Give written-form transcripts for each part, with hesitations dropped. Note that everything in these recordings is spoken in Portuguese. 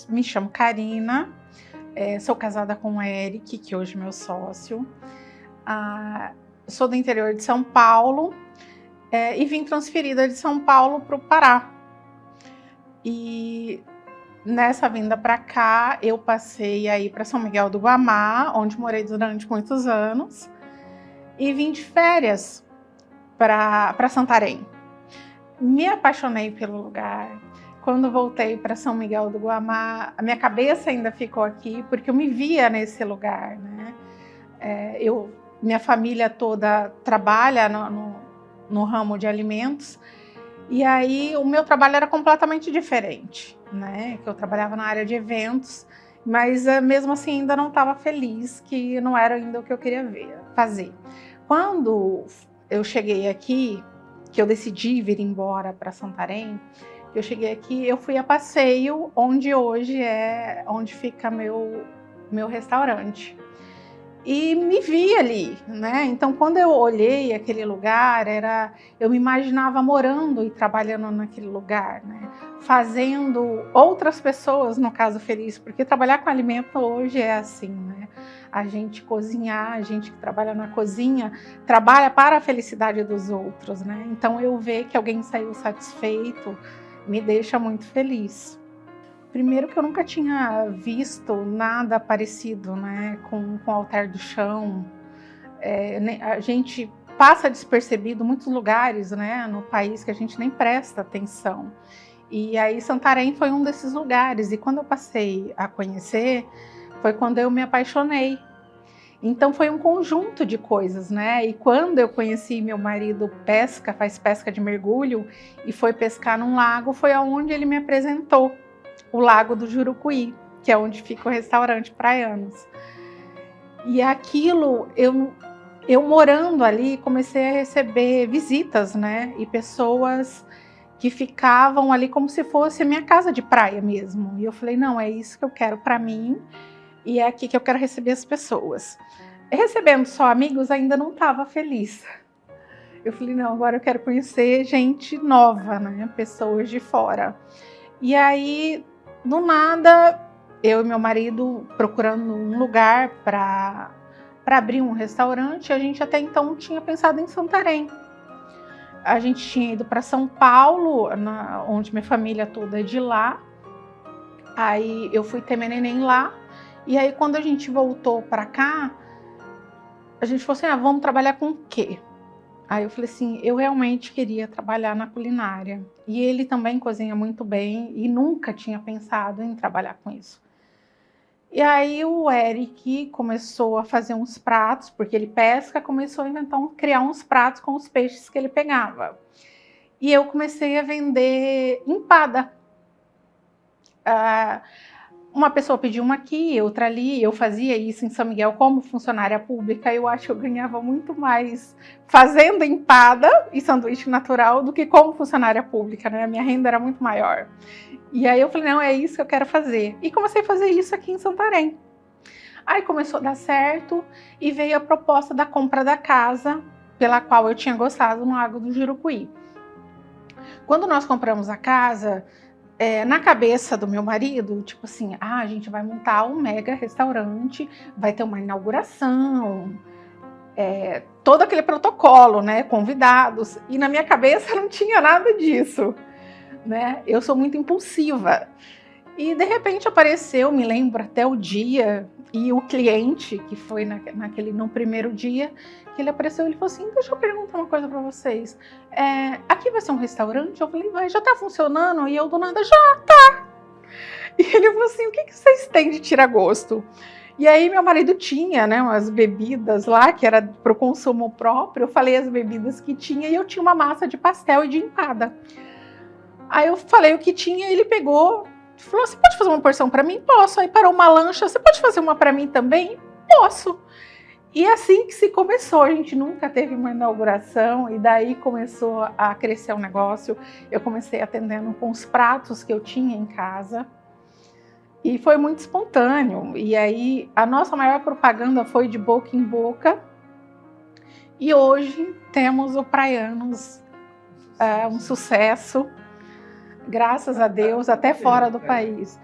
me chamo Karina, sou casada com o Eric, que hoje é meu sócio. Sou do interior de São Paulo e vim transferida de São Paulo para o Pará. E nessa vinda para cá, eu passei aí para São Miguel do Guamá, onde morei durante muitos anos, e vim de férias para Santarém. Me apaixonei pelo lugar. Quando voltei para São Miguel do Guamá, a minha cabeça ainda ficou aqui, porque eu me via nesse lugar, né? Minha família toda trabalha no ramo de alimentos, e aí o meu trabalho era completamente diferente, né? Eu trabalhava na área de eventos, mas mesmo assim ainda não estava feliz, que não era ainda o que eu queria fazer. Quando eu cheguei aqui, que eu decidi vir embora para Santarém, eu cheguei aqui, eu fui a passeio, onde hoje onde fica meu restaurante. E me vi ali, né? Então, quando eu olhei aquele lugar, eu me imaginava morando e trabalhando naquele lugar, né? Fazendo outras pessoas, no caso, felizes, porque trabalhar com alimento hoje é assim, né? A gente cozinhar, a gente que trabalha na cozinha, trabalha para a felicidade dos outros, né? Então, eu ver que alguém saiu satisfeito me deixa muito feliz. Primeiro que eu nunca tinha visto nada parecido, né, com o altar do chão. A gente passa despercebido em muitos lugares, né, no país, que a gente nem presta atenção. E aí Santarém foi um desses lugares, e quando eu passei a conhecer, foi quando eu me apaixonei. Então foi um conjunto de coisas, né? E quando eu conheci meu marido faz pesca de mergulho, e foi pescar num lago, foi aonde ele me apresentou o Lago do Jurucuí, que é onde fica o restaurante Praianos. E aquilo, eu morando ali, comecei a receber visitas, né? E pessoas que ficavam ali como se fosse a minha casa de praia mesmo. E eu falei, não, é isso que eu quero para mim, e é aqui que eu quero receber as pessoas. Recebendo só amigos, ainda não estava feliz. Eu falei, não, agora eu quero conhecer gente nova, né? Pessoas de fora. E aí, do nada, eu e meu marido procurando um lugar para abrir um restaurante. A gente até então tinha pensado em Santarém. A gente tinha ido para São Paulo, onde minha família toda é de lá. Aí eu fui ter meu neném lá. E aí quando a gente voltou para cá, a gente falou assim, vamos trabalhar com o quê? Aí eu falei assim, eu realmente queria trabalhar na culinária. E ele também cozinha muito bem e nunca tinha pensado em trabalhar com isso. E aí o Eric começou a fazer uns pratos, porque ele pesca, começou a criar uns pratos com os peixes que ele pegava. E eu comecei a vender empada. Uma pessoa pediu uma aqui, outra ali, eu fazia isso em São Miguel como funcionária pública. Eu acho que eu ganhava muito mais fazendo empada e sanduíche natural do que como funcionária pública, né? A minha renda era muito maior. E aí eu falei, não, é isso que eu quero fazer. E comecei a fazer isso aqui em Santarém. Aí começou a dar certo e veio a proposta da compra da casa, pela qual eu tinha gostado, no Lago do Jurucuí. Quando nós compramos a casa, na cabeça do meu marido, tipo assim, a gente vai montar um mega restaurante, vai ter uma inauguração, todo aquele protocolo, né, convidados, e na minha cabeça não tinha nada disso, né? Eu sou muito impulsiva. E de repente apareceu, me lembro até o dia, e o cliente, que foi no primeiro dia, que ele apareceu, ele falou assim, deixa eu perguntar uma coisa para vocês, aqui vai ser um restaurante? Eu falei, vai, já tá funcionando? E eu do nada, já tá! E ele falou assim, o que vocês têm de tira-gosto? E aí meu marido tinha, né, umas bebidas lá, que era para o consumo próprio. Eu falei as bebidas que tinha, e eu tinha uma massa de pastel e de empada. Aí eu falei o que tinha, e ele pegou, falou, você pode fazer uma porção para mim? Posso. Aí parou uma lancha, você pode fazer uma para mim também? Posso. E assim que se começou, a gente nunca teve uma inauguração, e daí começou a crescer o negócio. Eu comecei atendendo com os pratos que eu tinha em casa, e foi muito espontâneo. E aí a nossa maior propaganda foi de boca em boca, e hoje temos o Praianos, um sucesso, graças a Deus, até fora do país.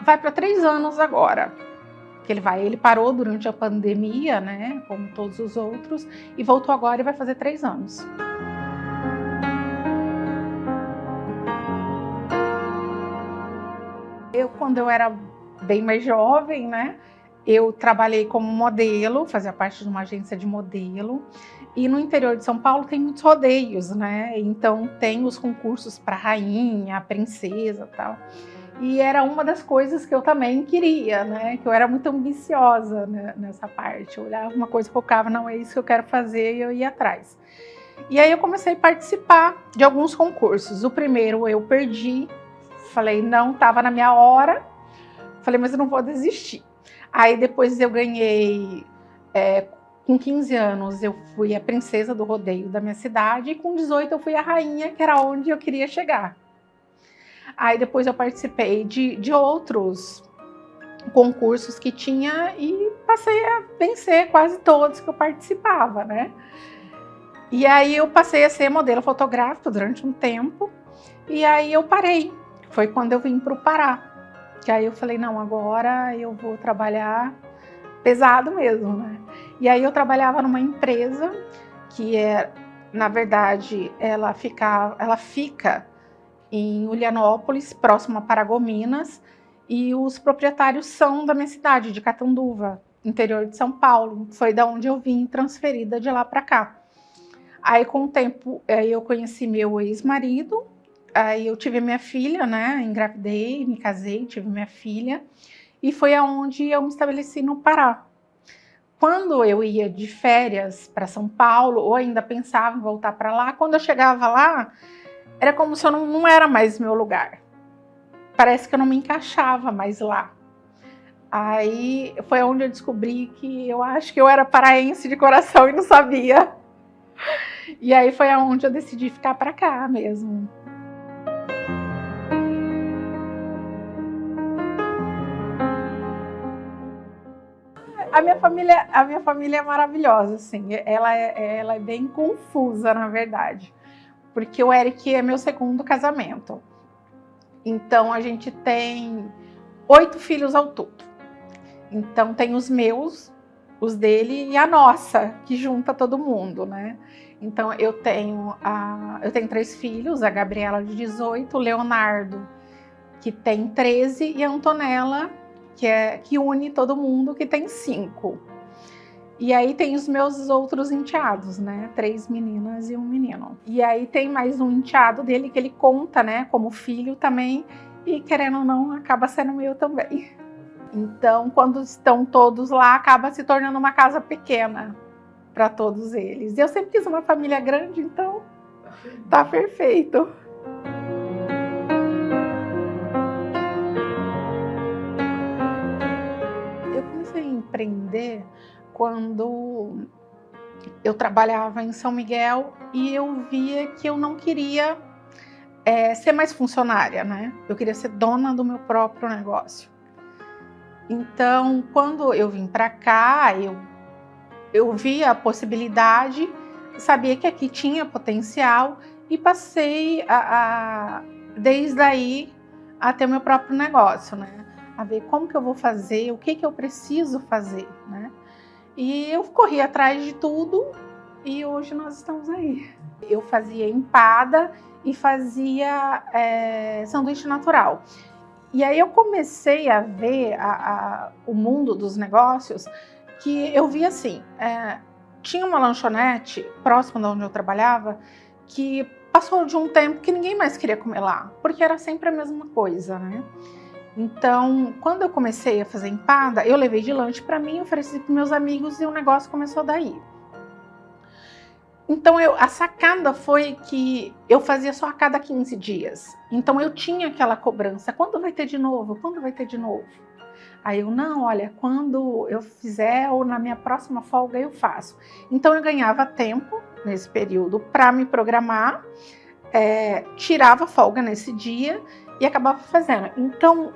Vai para 3 anos agora. Que ele parou durante a pandemia, né, como todos os outros, e voltou agora e vai fazer 3 anos. Quando eu era bem mais jovem, né, eu trabalhei como modelo, fazia parte de uma agência de modelo, e no interior de São Paulo tem muitos rodeios, né, então tem os concursos para rainha, princesa e tal. E era uma das coisas que eu também queria, né? Que eu era muito ambiciosa, né, nessa parte. Eu olhava uma coisa e focava, não, é isso que eu quero fazer, e eu ia atrás. E aí eu comecei a participar de alguns concursos. O primeiro eu perdi, falei, não, estava na minha hora. Falei, mas eu não vou desistir. Aí depois eu ganhei, com 15 anos eu fui a princesa do rodeio da minha cidade, e com 18 eu fui a rainha, que era onde eu queria chegar. Aí depois eu participei de outros concursos que tinha e passei a vencer quase todos que eu participava, né? E aí eu passei a ser modelo fotográfico durante um tempo, e aí eu parei. Foi quando eu vim para o Pará. Que aí eu falei, não, agora eu vou trabalhar pesado mesmo, né? E aí eu trabalhava numa empresa que na verdade, ela fica em Ulianópolis, próximo a Paragominas, e os proprietários são da minha cidade, de Catanduva, interior de São Paulo. Foi da onde eu vim transferida de lá para cá. Aí, com o tempo, eu conheci meu ex-marido, aí eu tive minha filha, né? Engravidei, me casei, tive minha filha, e foi aonde eu me estabeleci no Pará. Quando eu ia de férias para São Paulo, ou ainda pensava em voltar para lá, quando eu chegava lá, era como se eu não era mais meu lugar. Parece que eu não me encaixava mais lá. Aí foi onde eu descobri que eu acho que eu era paraense de coração e não sabia. E aí foi aonde eu decidi ficar para cá mesmo. A minha família é maravilhosa, assim. Ela é bem confusa, na verdade. Porque o Eric é meu segundo casamento. Então, a gente tem 8 filhos ao todo. Então, tem os meus, os dele e a nossa, que junta todo mundo, né? Então, eu tenho 3 filhos, a Gabriela de 18, o Leonardo, que tem 13, e a Antonella, que une todo mundo, que tem 5. E aí tem os meus outros enteados, né? 3 meninas e um menino. E aí tem mais um enteado dele que ele conta, né? Como filho também. E querendo ou não, acaba sendo meu também. Então, quando estão todos lá, acaba se tornando uma casa pequena para todos eles. Eu sempre quis uma família grande, então tá perfeito. Eu comecei a empreender quando eu trabalhava em São Miguel e eu via que eu não queria ser mais funcionária, né? Eu queria ser dona do meu próprio negócio. Então, quando eu vim para cá, eu vi a possibilidade, sabia que aqui tinha potencial e passei desde aí a ter o meu próprio negócio, né? A ver como que eu vou fazer, o que eu preciso fazer, né? E eu corri atrás de tudo e hoje nós estamos aí. Eu fazia empada e fazia sanduíche natural. E aí eu comecei a ver o mundo dos negócios, que eu vi assim, tinha uma lanchonete próxima de onde eu trabalhava, que passou de um tempo que ninguém mais queria comer lá, porque era sempre a mesma coisa, né? Então, quando eu comecei a fazer empada, eu levei de lanche para mim, ofereci para meus amigos e o negócio começou daí. Então, a sacada foi que eu fazia só a cada 15 dias. Então, eu tinha aquela cobrança. Quando vai ter de novo? Quando vai ter de novo? Aí eu, não, olha, quando eu fizer ou na minha próxima folga eu faço. Então, eu ganhava tempo nesse período para me programar, tirava folga nesse dia e acabava fazendo. Então,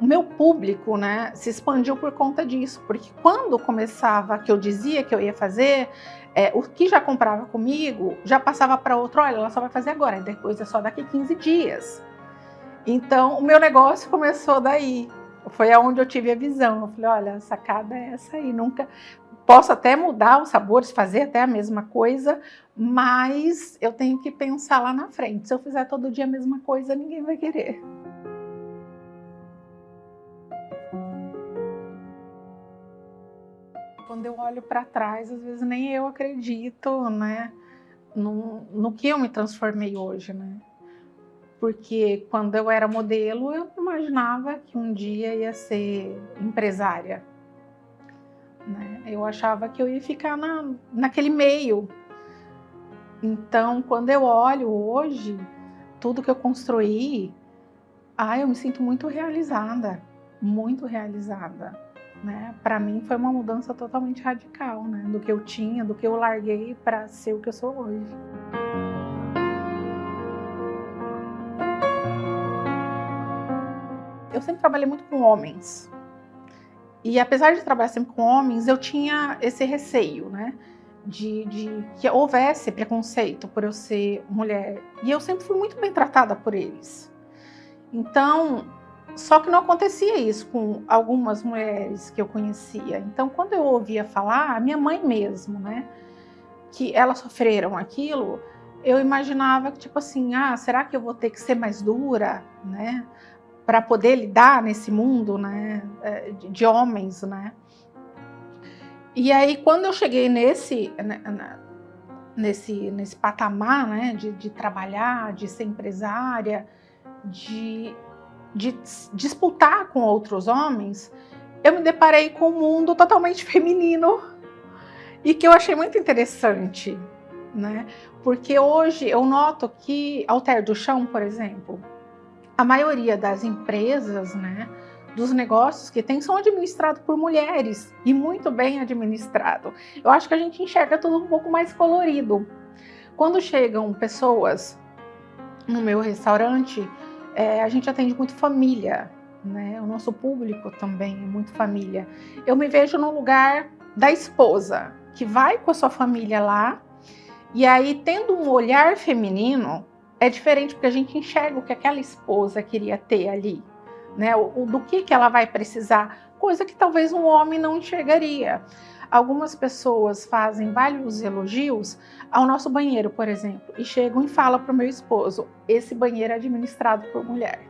o meu público, né, se expandiu por conta disso, porque quando começava, que eu dizia que eu ia fazer, o que já comprava comigo, já passava para outro, olha, ela só vai fazer agora, depois é só daqui 15 dias. Então, o meu negócio começou daí. Foi aonde eu tive a visão. Eu falei, olha, a sacada é essa aí. Nunca posso até mudar os sabores, fazer até a mesma coisa, mas eu tenho que pensar lá na frente. Se eu fizer todo dia a mesma coisa, ninguém vai querer. Quando eu olho para trás, às vezes nem eu acredito, né, no que eu me transformei hoje, né? Porque quando eu era modelo, eu não imaginava que um dia ia ser empresária, né? Eu achava que eu ia ficar naquele meio. Então, quando eu olho hoje, tudo que eu construí, eu me sinto muito realizada, né? Para mim foi uma mudança totalmente radical, né? Do que eu tinha, do que eu larguei para ser o que eu sou hoje. Eu sempre trabalhei muito com homens. E apesar de trabalhar sempre com homens, eu tinha esse receio, né? De que houvesse preconceito por eu ser mulher. E eu sempre fui muito bem tratada por eles. Então, só que não acontecia isso com algumas mulheres que eu conhecia. Então, quando eu ouvia falar, a minha mãe mesmo, né? Que elas sofreram aquilo, eu imaginava que, tipo assim, será que eu vou ter que ser mais dura, né? Para poder lidar nesse mundo, né, de homens, né? E aí, quando eu cheguei nesse patamar, né, de trabalhar, de ser empresária, de disputar com outros homens, eu me deparei com um mundo totalmente feminino e que eu achei muito interessante, né? Porque hoje eu noto que Alter do Chão, por exemplo, a maioria das empresas, né, dos negócios que tem, são administrados por mulheres e muito bem administrado. Eu acho que a gente enxerga tudo um pouco mais colorido. Quando chegam pessoas no meu restaurante, a gente atende muito família, né? O nosso público também é muito família. Eu me vejo no lugar da esposa, que vai com a sua família lá, e aí tendo um olhar feminino, é diferente porque a gente enxerga o que aquela esposa queria ter ali, né? Do que ela vai precisar, coisa que talvez um homem não enxergaria. Algumas pessoas fazem vários elogios ao nosso banheiro, por exemplo, e chegam e falam para o meu esposo, esse banheiro é administrado por mulher.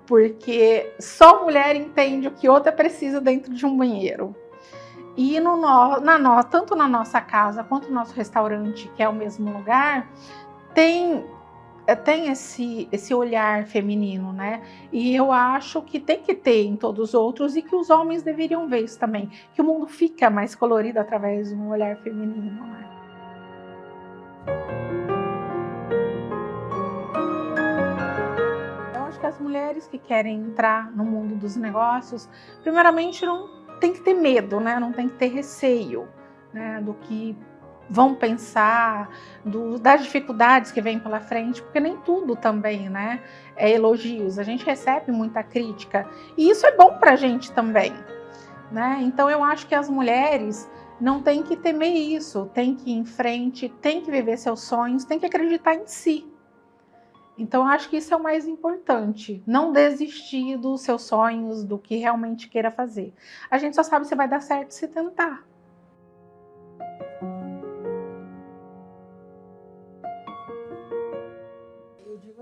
Porque só mulher entende o que outra precisa dentro de um banheiro. E tanto na nossa casa quanto no nosso restaurante, que é o mesmo lugar, tem esse olhar feminino, né? E eu acho que tem que ter em todos os outros e que os homens deveriam ver isso também, que o mundo fica mais colorido através de um olhar feminino, né? Eu acho que as mulheres que querem entrar no mundo dos negócios, primeiramente não tem que ter medo, né? Não tem que ter receio, né? Do que vão pensar, das dificuldades que vêm pela frente, porque nem tudo também, né, é elogios. A gente recebe muita crítica e isso é bom para a gente também, né? Então eu acho que as mulheres não têm que temer isso, têm que ir em frente, têm que viver seus sonhos, têm que acreditar em si. Então eu acho que isso é o mais importante, não desistir dos seus sonhos, do que realmente queira fazer. A gente só sabe se vai dar certo se tentar.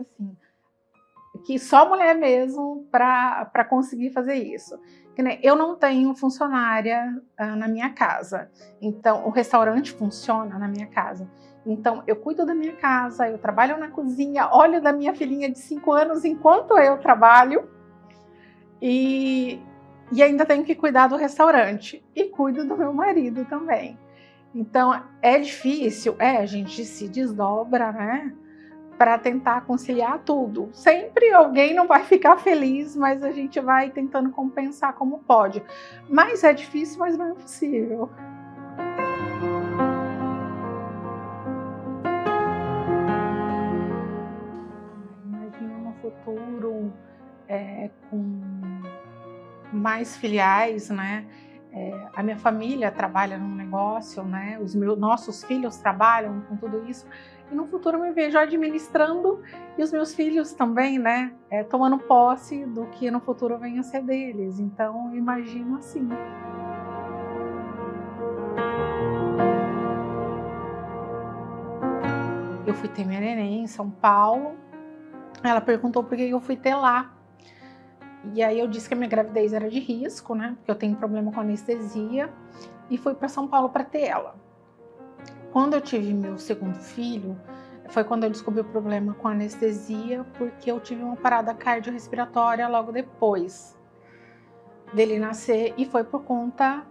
Assim, que só mulher mesmo para conseguir fazer isso. Eu não tenho funcionária na minha casa, então o restaurante funciona na minha casa. Então eu cuido da minha casa, eu trabalho na cozinha, olho da minha filhinha de 5 anos enquanto eu trabalho e ainda tenho que cuidar do restaurante e cuido do meu marido também. Então é difícil, a gente se desdobra, né? Para tentar conciliar tudo. Sempre alguém não vai ficar feliz, mas a gente vai tentando compensar como pode. Mas é difícil, mas não é impossível. Imagino no futuro com mais filiais, né? a minha família trabalha num negócio, né? Nossos filhos trabalham com tudo isso. E no futuro eu me vejo administrando e os meus filhos também, né? Tomando posse do que no futuro venha a ser deles. Então, eu imagino assim. Eu fui ter minha neném em São Paulo. Ela perguntou por que eu fui ter lá. E aí eu disse que a minha gravidez era de risco, né? Porque eu tenho problema com anestesia. E fui para São Paulo para ter ela. Quando eu tive meu segundo filho, foi quando eu descobri o problema com anestesia, porque eu tive uma parada cardiorrespiratória logo depois dele nascer, e foi por conta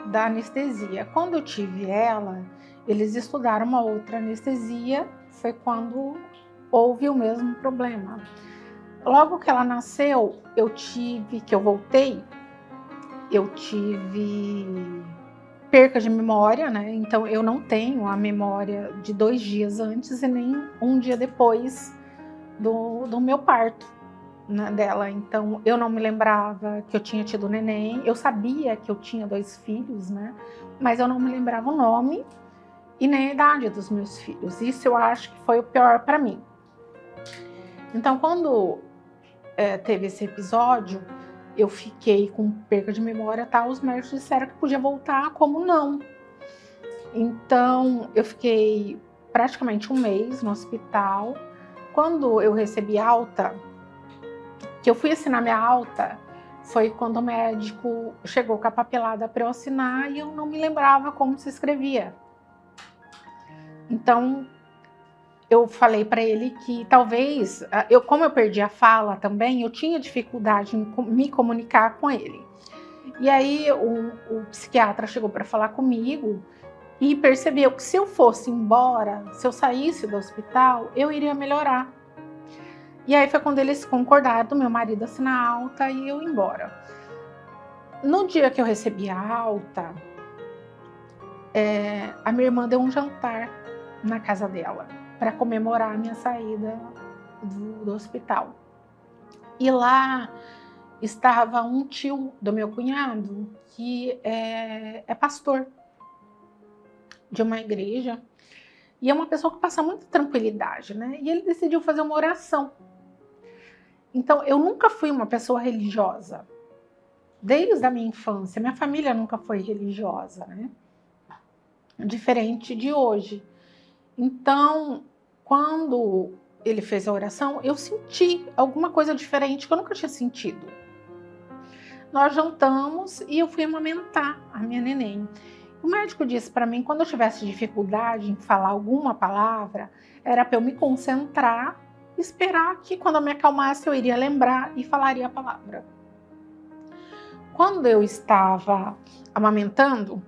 da anestesia. Quando eu tive ela, eles estudaram uma outra anestesia, foi quando houve o mesmo problema. Logo que ela nasceu, eu tive perca de memória, né? Então eu não tenho a memória de 2 dias antes e nem um dia depois do meu parto, né, dela. Então eu não me lembrava que eu tinha tido neném. Eu sabia que eu tinha 2 filhos, né? Mas eu não me lembrava o nome e nem a idade dos meus filhos. Isso eu acho que foi o pior para mim. Então quando teve esse episódio, eu fiquei com perca de memória, tá? Os médicos disseram que podia voltar, como não. Então, eu fiquei praticamente 1 mês no hospital. Quando eu recebi alta, que eu fui assinar minha alta, foi quando o médico chegou com a papelada para eu assinar e eu não me lembrava como se escrevia. Então, eu falei para ele que talvez, como eu perdi a fala também, eu tinha dificuldade em me comunicar com ele. E aí o psiquiatra chegou para falar comigo e percebeu que se eu fosse embora, se eu saísse do hospital, eu iria melhorar. E aí foi quando eles concordaram do meu marido assinar alta e eu ir embora. No dia que eu recebi a alta, a minha irmã deu um jantar na casa dela para comemorar a minha saída do hospital. E lá estava um tio do meu cunhado, que é pastor de uma igreja, e é uma pessoa que passa muita tranquilidade, né? E ele decidiu fazer uma oração. Então, eu nunca fui uma pessoa religiosa. Desde a minha infância, minha família nunca foi religiosa, né? Diferente de hoje. Então, quando ele fez a oração, eu senti alguma coisa diferente que eu nunca tinha sentido. Nós jantamos e eu fui amamentar a minha neném. O médico disse para mim, quando eu tivesse dificuldade em falar alguma palavra, era para eu me concentrar, esperar que quando eu me acalmasse eu iria lembrar e falaria a palavra. Quando eu estava amamentando,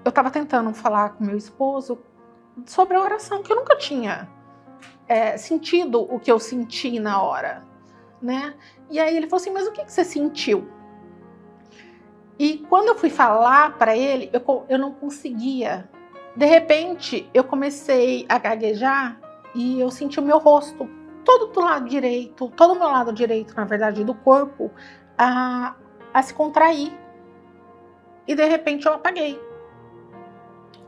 eu estava tentando falar com meu esposo sobre a oração, que eu nunca tinha sentido o que eu senti na hora, né? E aí ele falou assim, mas o que você sentiu? E quando eu fui falar para ele, eu não conseguia. De repente, eu comecei a gaguejar e eu senti o meu rosto todo do lado direito, todo o meu lado direito, na verdade, do corpo, a se contrair. E de repente eu apaguei.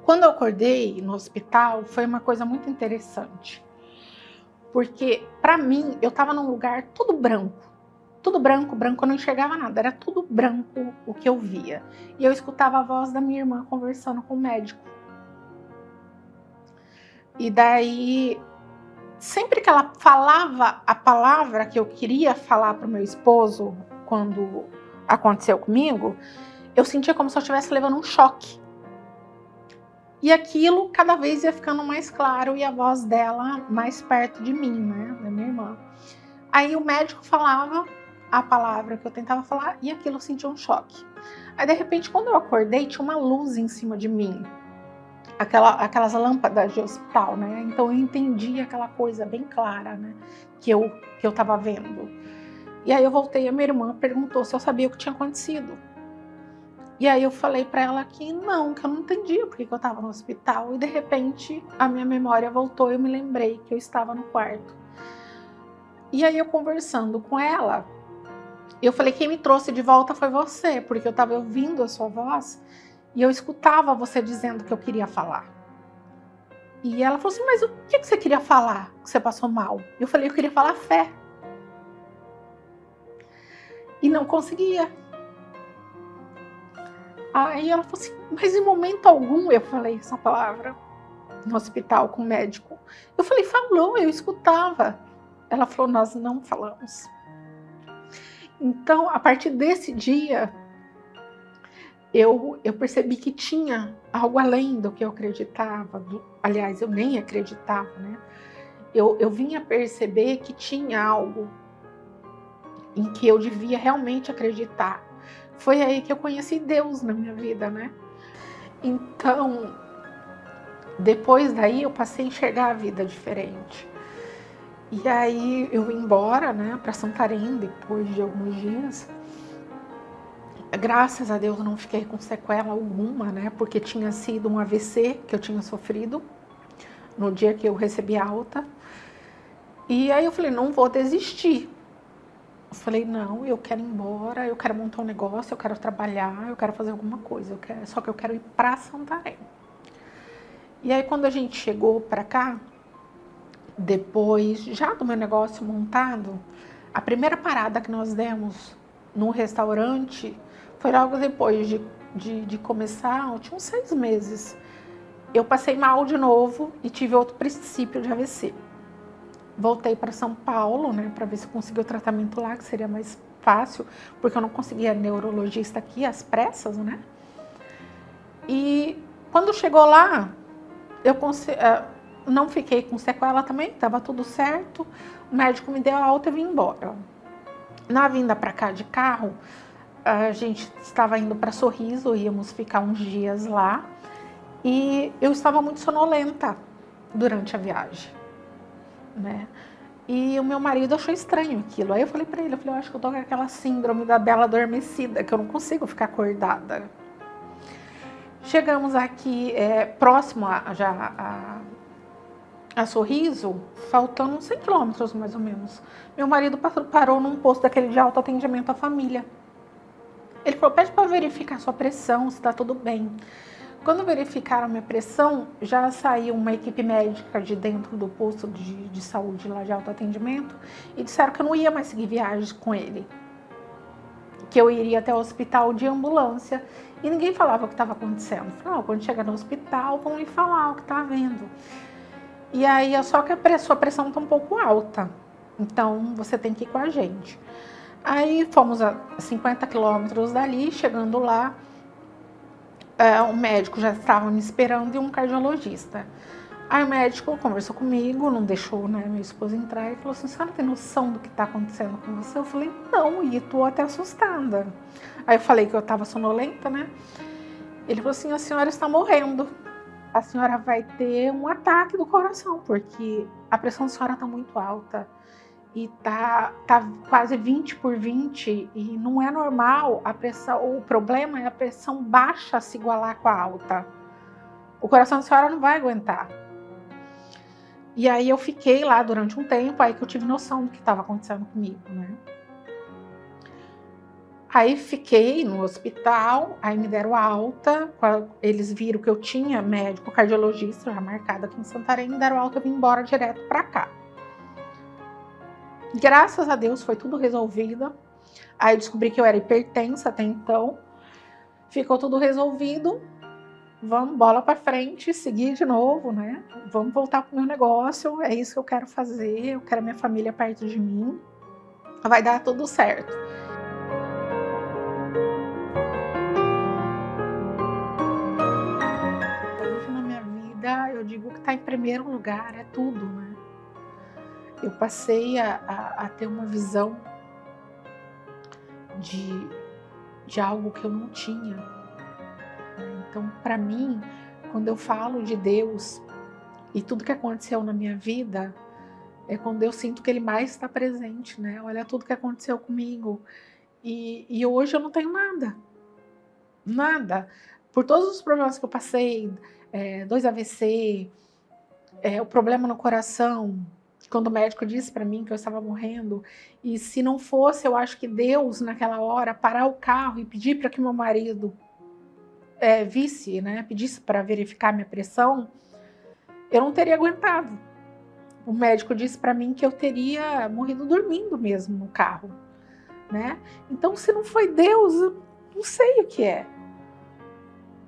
Quando eu acordei no hospital, foi uma coisa muito interessante. Porque, para mim, eu estava num lugar tudo branco. Tudo branco, eu não enxergava nada. Era tudo branco o que eu via. E eu escutava a voz da minha irmã conversando com o médico. E daí, sempre que ela falava a palavra que eu queria falar para o meu esposo, quando aconteceu comigo, eu sentia como se eu estivesse levando um choque. E aquilo cada vez ia ficando mais claro e a voz dela mais perto de mim, né, da minha irmã. Aí o médico falava a palavra que eu tentava falar e aquilo eu sentia um choque. Aí de repente quando eu acordei tinha uma luz em cima de mim, aquelas lâmpadas de hospital, né? Então eu entendi aquela coisa bem clara, né, que eu estava vendo. E aí eu voltei, a minha irmã perguntou se eu sabia o que tinha acontecido. E aí eu falei para ela que eu não entendia porque eu estava no hospital. E de repente a minha memória voltou e eu me lembrei que eu estava no quarto. E aí eu conversando com ela, eu falei, quem me trouxe de volta foi você, porque eu estava ouvindo a sua voz E eu escutava você dizendo que eu queria falar. E ela falou assim, mas o que você queria falar que você passou mal? Eu falei, eu queria falar fé. E não conseguia. Aí ela falou assim, mas em momento algum eu falei essa palavra no hospital com o médico. Eu falei, falou, eu escutava. Ela falou, nós não falamos. Então, a partir desse dia, eu percebi que tinha algo além do que eu acreditava. Aliás, eu nem acreditava, né? Eu vinha perceber que tinha algo em que eu devia realmente acreditar. Foi aí que eu conheci Deus na minha vida, né? Então, depois daí eu passei a enxergar a vida diferente. E aí eu vim embora, né, para Santarém depois de alguns dias. Graças a Deus eu não fiquei com sequela alguma, né, porque tinha sido um AVC que eu tinha sofrido no dia que eu recebi alta. E aí eu falei, não vou desistir. Eu falei, não, eu quero ir embora, eu quero montar um negócio, eu quero trabalhar, eu quero fazer alguma coisa, só que eu quero ir para Santarém. E aí quando a gente chegou para cá, depois já do meu negócio montado, a primeira parada que nós demos no restaurante foi logo depois de começar, eu tinha uns 6 meses. Eu passei mal de novo e tive outro princípio de AVC. Voltei para São Paulo, né, para ver se eu conseguia o tratamento lá, que seria mais fácil, porque eu não conseguia neurologista aqui, às pressas, né? E quando chegou lá, eu não fiquei com sequela também, estava tudo certo. O médico me deu a alta e vim embora. Na vinda para cá de carro, a gente estava indo para Sorriso, íamos ficar uns dias lá. E eu estava muito sonolenta durante a viagem, né? E o meu marido achou estranho aquilo. Aí eu falei para ele, eu acho que eu tô com aquela síndrome da bela adormecida, que eu não consigo ficar acordada. Chegamos aqui próximo a Sorriso, faltando uns 100 quilômetros mais ou menos. Meu marido parou num posto daquele de autoatendimento à família. Ele falou, pede para verificar sua pressão, se está tudo bem. Quando verificaram a minha pressão, já saiu uma equipe médica de dentro do posto de saúde lá de autoatendimento e disseram que eu não ia mais seguir viagens com ele. Que eu iria até o hospital de ambulância e ninguém falava o que estava acontecendo. Falei, quando chegar no hospital, vão lhe falar o que está havendo. E aí, só que a sua pressão está um pouco alta, então você tem que ir com a gente. Aí fomos a 50 quilômetros dali, chegando lá, o médico já estava me esperando e um cardiologista. Aí o médico conversou comigo, não deixou, né, meu esposo entrar e falou assim, a senhora tem noção do que está acontecendo com você? Eu falei, não, e estou até assustada. Aí eu falei que eu estava sonolenta, né? Ele falou assim, a senhora está morrendo. A senhora vai ter um ataque do coração, porque a pressão da senhora está muito alta. E tá quase 20/20 e não é normal a pressão. O problema é a pressão baixa se igualar com a alta. O coração da senhora não vai aguentar. E aí eu fiquei lá durante um tempo, aí que eu tive noção do que estava acontecendo comigo, né? Aí fiquei no hospital, aí me deram alta, eles viram que eu tinha médico cardiologista já marcado aqui em Santarém, me deram alta e eu vim embora direto para cá. Graças a Deus foi tudo resolvido. Aí eu descobri que eu era hipertensa até então. Ficou tudo resolvido. Vamos, bola para frente, seguir de novo, né? Vamos voltar pro meu negócio. É isso que eu quero fazer. Eu quero minha família perto de mim. Vai dar tudo certo. Hoje na minha vida, eu digo que tá em primeiro lugar, é tudo, né? Eu passei a ter uma visão de algo que eu não tinha. Então, para mim, quando eu falo de Deus e tudo que aconteceu na minha vida, é quando eu sinto que Ele mais está presente, né? Olha tudo que aconteceu comigo. E hoje eu não tenho nada. Nada. Por todos os problemas que eu passei, 2 AVC, o problema no coração, quando o médico disse para mim que eu estava morrendo, e se não fosse, eu acho que Deus, naquela hora, parar o carro e pedir para que meu marido visse, né, pedisse para verificar minha pressão, eu não teria aguentado. O médico disse para mim que eu teria morrido dormindo mesmo no carro, né? Então, se não foi Deus, eu não sei o que é.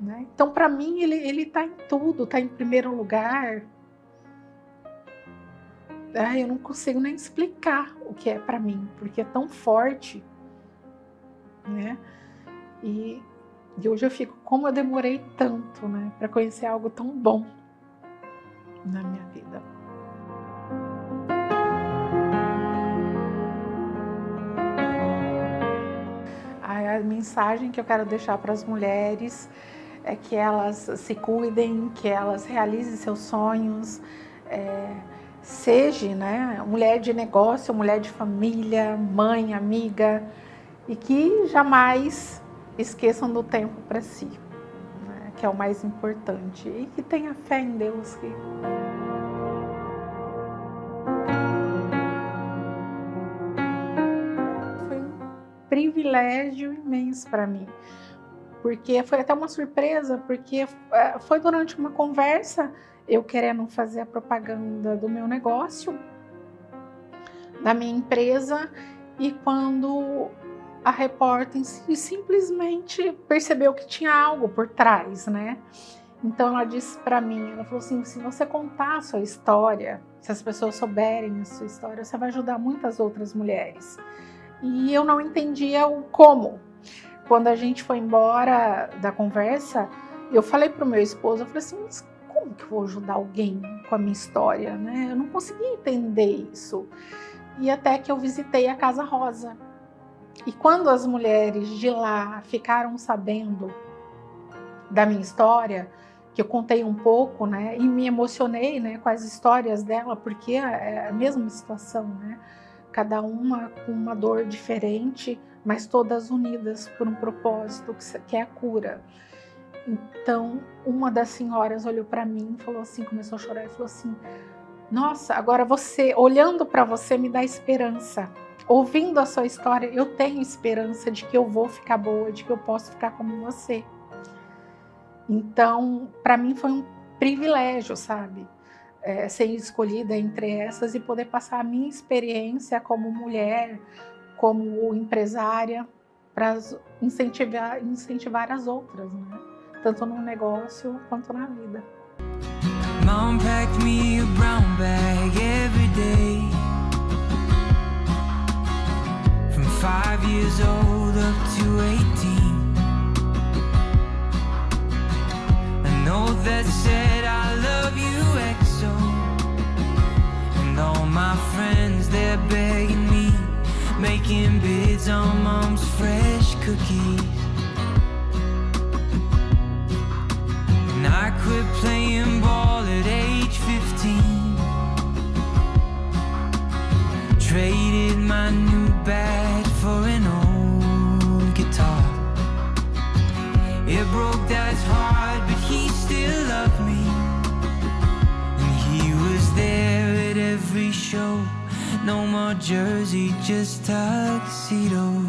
Né? Então, para mim, ele está em tudo, está em primeiro lugar. Eu não consigo nem explicar o que é para mim, porque é tão forte, né? E hoje eu fico, como eu demorei tanto, né, para conhecer algo tão bom na minha vida. A mensagem que eu quero deixar para as mulheres é que elas se cuidem, que elas realizem seus sonhos, seja, né, mulher de negócio, mulher de família, mãe, amiga, e que jamais esqueçam do tempo para si, né, que é o mais importante, e que tenha fé em Deus. Foi um privilégio imenso para mim, porque foi até uma surpresa, porque foi durante uma conversa, eu querendo fazer a propaganda do meu negócio, da minha empresa, e quando a repórter simplesmente percebeu que tinha algo por trás, né? Então ela disse para mim, ela falou assim, se você contar a sua história, se as pessoas souberem a sua história, você vai ajudar muitas outras mulheres. E eu não entendia o como. Quando a gente foi embora da conversa, eu falei para o meu esposo, eu falei assim, mas como que eu vou ajudar alguém com a minha história, né? Eu não conseguia entender isso. E até que eu visitei a Casa Rosa. E quando as mulheres de lá ficaram sabendo da minha história, que eu contei um pouco, né, e me emocionei, né, com as histórias dela, porque é a mesma situação, né, cada uma com uma dor diferente, mas todas unidas por um propósito, que é a cura. Então, uma das senhoras olhou para mim e falou assim, começou a chorar e falou assim, nossa, agora você, olhando para você, me dá esperança. Ouvindo a sua história, eu tenho esperança de que eu vou ficar boa, de que eu posso ficar como você. Então, para mim foi um privilégio, sabe? Ser escolhida entre essas e poder passar a minha experiência como mulher, como empresária, para incentivar as outras, né? Tanto no negócio quanto na vida. Mom packed me a brown bag every day. From 5 years old up to 18. A note that said I love you XO. And all my friends, they're begging me, making bids on Mom's fresh cookies. And I quit playing ball at age 15. Traded my new bat for an old guitar. It broke Dad's heart, but he still loved me. And he was there at every show. No more jersey, just tuxedos.